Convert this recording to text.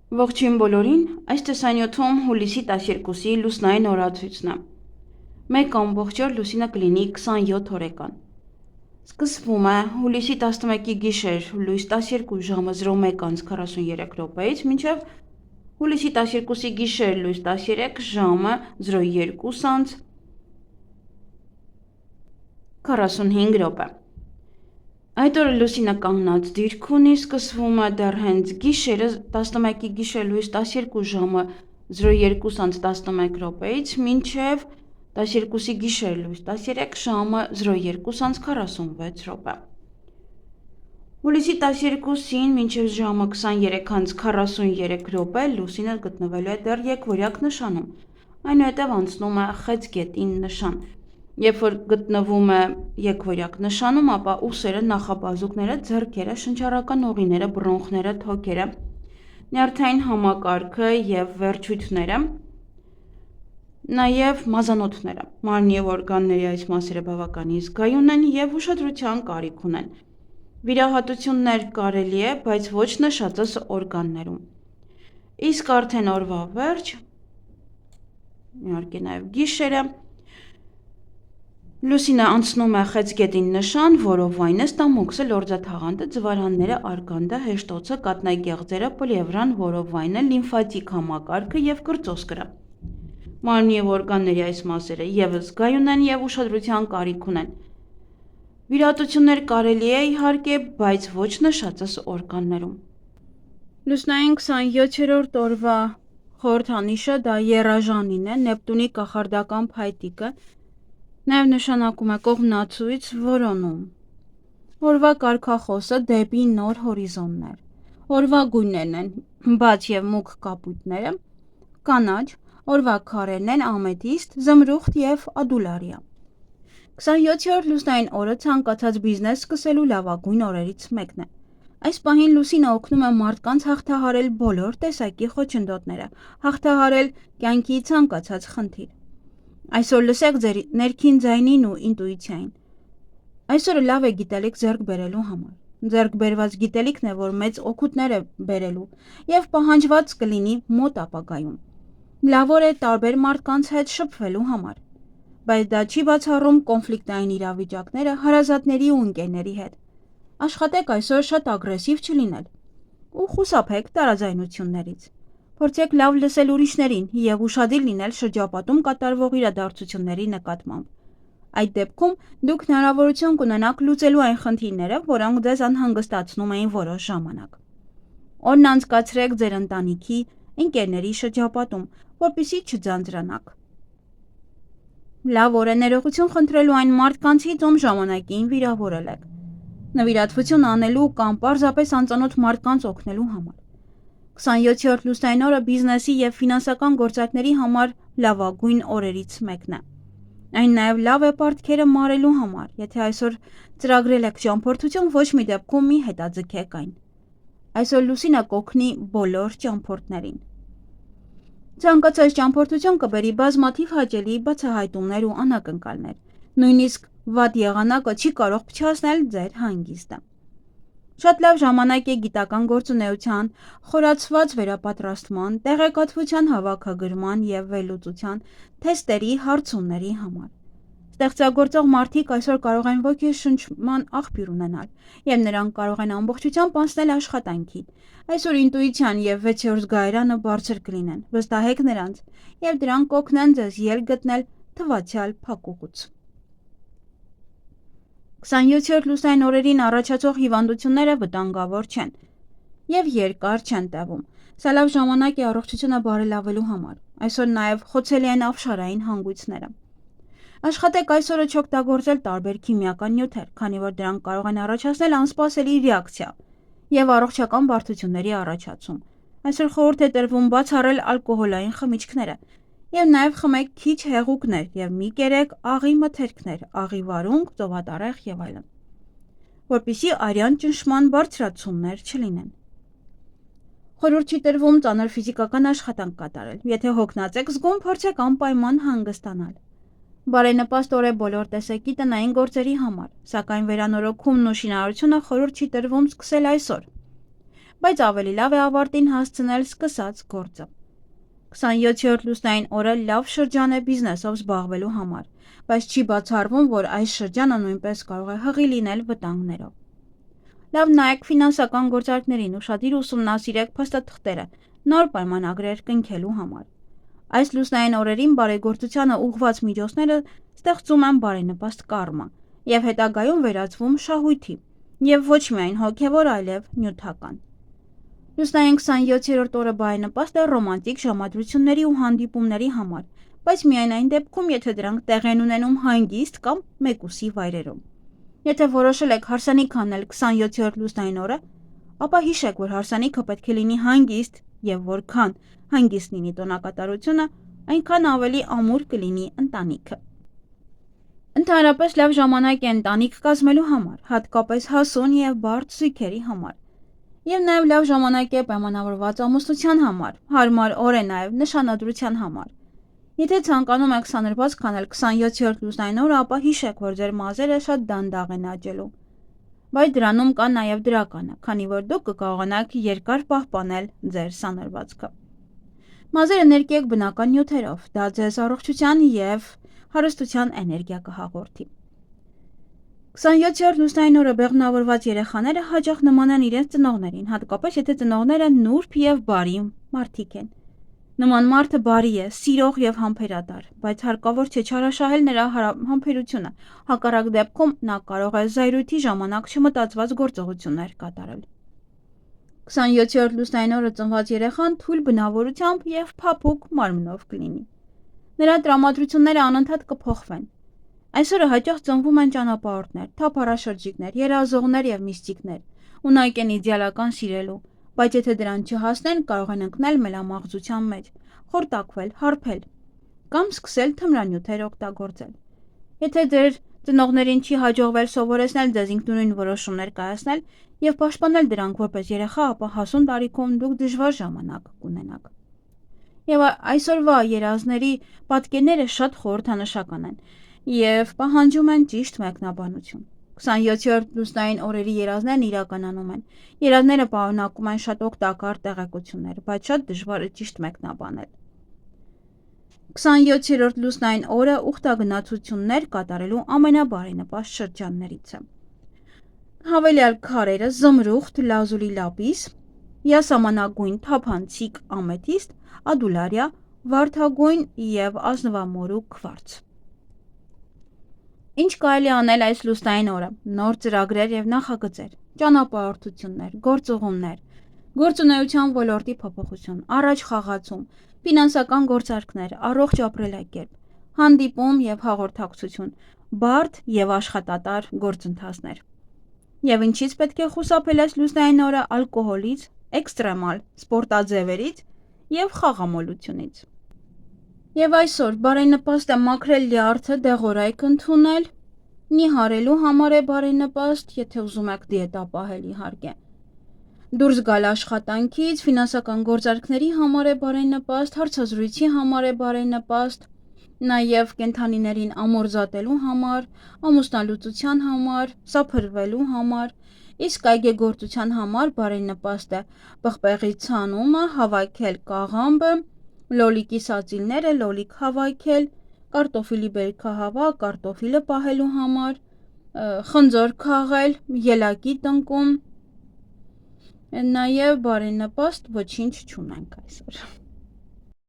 Ողջույն բոլորին, այս տեսանյութում հուլիսի 12-ի լուսնային օրացույցն է։ Մեկ ամբողջ օր լուսինը կլինի 27 օրեկան։ Սկսվում է հուլիսի 11-ի գիշեր լույս 12 ժամը 01:43 րոպեից մինչև հուլիսի 12-ի գիշեր լույս 13 ժամը 02:45 րոպե։ Այդ օրը լուսինը կանգնած դիրք ունի, սկսվում է դեռ հենց գիշերը 11-ի գիշեր լույս 12 ժամը 02:11 րոպեից մինչև 12-ի գիշեր լույս 13 ժամը 02:46 րոպե։ Հուլիսի 12-ին մինչև ժամը 23:43 րոպե լուսինը գտնվելու է դեռ եկվորյակ նշանում, այնուհետև անցնում է խեցգետին նշան։ Երբ որ գտնվում է եկվորյակ նշանում, ապա ուսերը, նախաբազուկները, ձեռքերը, շնչառական ուղիները, բրոնխները, թոքերը, նյարդային համակարգը և վերջույթները, նաև մազանոթները, մարմնի և օրգանների այս մասերը բավականին զգայուն են և ուշադրության կարիք ունեն։ Վիրահատություններ կարելի է, բայց ոչ նշածս օրգաններում։ Իսկ արդեն օրվա վերջ, իհարկե նաև գիշերը, լուսինը անցնում է խեցգետին նշան, որով վայնը, ստամոքսը, լորձաթաղանթը, ձվարանները, արգանդը, հեշտոցը, կաթնագեղձերը, պլևրան, որով վայնը, լիմֆատիկ համակարգը և կրծոսկրը։ Մարմնի և օրգանների այս մասերը ևս զգայուն են և ուշադրության կարիք ունեն։ Վիրահատություններ կարելի է, իհարկե, բայց ոչ նշածս օրգաններում։ Լուսնային 27-րդ օրվա խորհրդանիշը դա եռաժանին է, Նեպտունի կախարդական փայտիկը, նաև նշանակում է կողմնացույց, որոնում։ Օրվա կարգախոսը դեպի նոր հորիզոններ։ Օրվա գույներն են բաց և մուգ կապույտները, կանաչ, օրվա քարերն են ամեթիստ, զմրուխտ և ադուլարիա։ 27-րդ լուսնային օրը ցանկացած բիզնես սկսելու լավագույն օրերից մեկն է։ Այս պահին լուսինը օգնում է մարդկանց հաղթահարել բոլոր տեսակի խոչընդոտները, հաղթահարել կյանքի ցանկացած խնդիր։ Այսօր լսեք ձեր ներքին ձայնին ու ինտուիցիային։ Այսօրը լավ է գիտելիք ձեռք բերելու համար։ Ձեռք բերված գիտելիքն է, որ մեծ օգուտներ է բերելու և պահանջված կլինի մոտ ապագայում։ Լավ օր է տարբեր մարդկանց հետ շփվելու համար։ Բայց դա չի բացառում կոնֆլիկտային իրավիճակները հարազատների ու ընկերների հետ։ Աշխատեք այսօր շատ ագրեսիվ չլինել ու խուսափեք տարաձայնություններից։ Փորձեք լավ լսել ուրիշներին և ուշադիր լինել շրջապատում կատարվող իրադարձությունների նկատմամբ։ Այդ դեպքում դուք հնարավորություն կունենաք լուծելու այն խնդիրները, որոնք ձեզ անհանգստացնում էին որոշ ժամանակ։ Օրն անցկացրեք ձեր ընտանիքի, ընկերների շրջապատում, որպեսզի չձանձրանաք։ Լավ օր է ներողություն խնդրելու այն մարդկանցից, ում ժամանակին վիրավորել եք, նվիրատվություն անելու կամ պարզապես անծանոթ մարդկանց օգնելու համար։ 27-րդ լուսնային օրը բիզնեսի և ֆինանսական գործարքների համար լավագույն օրերից մեկն է։ Այն նաև լավ է պարտքերը մարելու համար, եթե այսօր ծրագրել եք ճամփորդություն, ոչ մի դեպքում մի հետաձգեք այն։ Այսօր լուսինը կօգնի բոլոր ճամփորդներին։ Ցանկացած ճամփորդություն կբերի բազմաթիվ հաճելի բացահայտումներ ու անակնկալներ։ Նույնիսկ վատ եղանակը չի կարող փչացնել ձեր հանգիստը։ Շատ լավ ժամանակ է գիտական գործունեության, խորացված վերապատրաստման, տեղեկատվության հավաքագրման և վերլուծության, թեստերի, հարցումների համար։ Ստեղծագործող մարդիկ այսօր կարող են ոգեշնչման աղբյուր ունենալ, և նրանք կարող են ամբողջությամբ անցնել աշխատանքին։ Այսօր ինտուիցիան և 6-րդ զգայարանը բարձր կլինեն, վստահեք նրանց, և դրանք կօգնեն ձեզ ելք գտնել թվացյալ փակուղուց։ 27-րդ լուսնային օրերին առաջացող հիվանդությունները վտանգավոր չեն և երկար չեն տևում։ Սա լավ ժամանակ է առողջությունը բարելավելու համար։ Այսօր նաև խոցելի են ապշարային հանգույցները։ Աշխատեք այսօրը չօգտագործել տարբեր քիմիական նյութեր, քանի որ դրանք կարող են առաջացնել անսպասելի ռեակցիա և առողջական բարդությունների առաջացում։ Այսօր խորհուրդ է տրվում բացառել ալկոհոլային խմիչքները և նաև խմեք քիչ հեղուկներ և մի կերեք աղի մթերքներ, աղի վարունգ, ծովատառեխ և այլն, որպեսզի արյան ճնշման բարձրացումներ չլինեն։ Խորհուրդ չի տրվում ծանր ֆիզիկական աշխատանք կատարել։ Եթե հոգնած եք զգում, փորձեք անպայման հանգստանալ։ Բարենպաստ օր է բոլոր տեսակի տնային գործերի համար, սակայն վերանորոգումն ու շինարարությունը խորհուրդ չի տրվում սկսել այսօր։ բայց ավելի լավ է ավարտին հասցնել սկսած գործը։ 27-րդ լուսնային օրը լավ շրջան է բիզնեսով զբաղվելու համար, բայց չի բացառվում, որ այս շրջանը նույնպես կարող է հղի լինել վտանգներով։ Լավ նայեք ֆինանսական գործարքներին, ուշադիր ուսումնասիրեք փաստաթղթերը, նոր պայմանագրեր կնքելու համար։ Այս լուսնային օրերին բարեգործությանը ուղղված միջոցները ստեղծում են բարենպաստ կարմա և հետագայում վերածվում շահույթի, և ոչ միայն հոգևոր, այլև նյութական։ Լուսնային 27-րդ օրը բարենպաստ է ռոմանտիկ ժամադրությունների ու հանդիպումների համար, բայց միայն այն դեպքում, եթե դրանք տեղի են ունենում հանգիստ կամ մեկուսի վայրերում։ Եթե որոշել եք հարսանիք անել 27-րդ լուսնային օրը, ապա հիշեք, որ հարսանիքը պետք է լինի հանգիստ և որքան հանգիստ լինի տոնակատարությունը, այնքան ավելի ամուր կլինի ընտանիքը։ Ընդհանրապես լավ ժամանակ է ընտանիք կազմելու համար, հատկապես հասուն և բարդ զույգերի համար։ Եվ նաև լավ ժամանակ է պայմանավորված ամուսնության համար, հարմար օր է նաև նշանադրության համար։ Եթե ցանկանում եք սանրվածք քանել 27-րդ լուսնային օրը, ապա հիշեք, որ ձեր մազերը շատ դանդաղ են աճելու։ Բայց դրանում կա նաև դրականը, քանի որ դուք կկարողանաք երկար պահպանել ձեր սանրվածքը։ Մազերը ներկեք բնական նյութերով, դա ձեզ առողջության և հարստության էներգիա կհաղորդի։ 27-րդ լուսնային օրը բեղմնավորված երեխաները հաճախ նման են իրենց ծնողներին, հատկապես եթե ծնողները նուրբ և բարի մարդիկ են։ Նման մարդը բարի է, սիրող և համբերատար, բայց հարկավոր չէ չարաշահել նրա համբերությունը, հակառակ դեպքում նա կարող է զայրույթի ժամանակ չմտածված գործողություններ կատարել։ 27-րդ լուսնային օրը ծնված երեխան թույլ բնավորությամբ և փափուկ մարմնով կլինի։ Նրա տրամադրությունները անընդհատ կփոխվեն։ Այսօրը հաճախ ծնվում են ճանապարհորդներ, թափառաշրջիկներ, երազողներ և միստիկներ, ունակ են իդեալական սիրելու, բայց եթե դրան չհասնեն, կարող են ընկնել մելամաղձության մեջ, խորտակվել, հարբել կամ սկսել թմրանյութեր օգտագործել։ Եթե ձեր ծնողներին չի հաջողվել սովորեցնել ձեզ ինքնուրույն որոշումներ կայացնել և պաշտպանել դրանք որպես երեխա, ապա հասուն տարիքում դուք դժվար ժամանակ կունենաք։ Եվ այսօրվա երազների պատկերները շատ խորհրդանշական են և պահանջում են ճիշտ մեկնաբանություն։ 27-րդ լուսնային օրերի երազներն իրականանում են։ Երազները պարունակում են շատ օգտակար տեղեկություններ, բայց շատ դժվար է ճիշտ մեկնաբանել։ 27-րդ լուսնային օրը ուխտագնացություններ կատարելու ամենաբարենպաստ շրջաններից է։ Հավելյալ քարերը՝ զմրուխտ, լազուլի լապիս, յասամանագույն թափանցիկ ամեթիստ, ադուլարիա, վարդագույն և ազնվամորու քվարց։ Ինչ կարելի անել այս լուսնային օրը։ Նոր ծրագրեր և նախագծեր, ճանապարհորդություններ, գործուղումներ, գործունեության ոլորտի փոփոխություն, առաջ խաղացում, ֆինանսական գործարքներ, առողջ ապրելակերպ, հանդիպում և հաղորդակցություն, բարդ և աշխատատար գործընթացներ։ Եվ ինչից պետք է խուսափել այս լուսնային օրը՝ ալկոհոլից, էքստրեմալ սպորտաձևերից և խաղամոլությունից։ Եվ այսօր բարենպաստ է մաքրել լյարդը, դեղորայք ընդունել, նիհարելու համար է բարենպաստ, եթե ուզում եք դիետա պահել իհարկե։ Դուրս գալ աշխատանքից, ֆինանսական գործարքների համար է բարենպաստ, հարցազրույցի համար է բարենպաստ, նաև կենդանիներին ամորձատելու համար, ամուսնալուծության համար, սափրվելու համար, իսկ այգեգործության համար բարենպաստ է պղպեղի ցանումը, հավաքել կաղամբը, լոլիկի սածիլները, լոլիկ հավաքել, կարտոֆիլի բերքահավաք, կարտոֆիլը պահելու համար, խնձոր քաղել, ելակի տնկում, նաև բարենպաստ ոչինչ չունենք այսօր։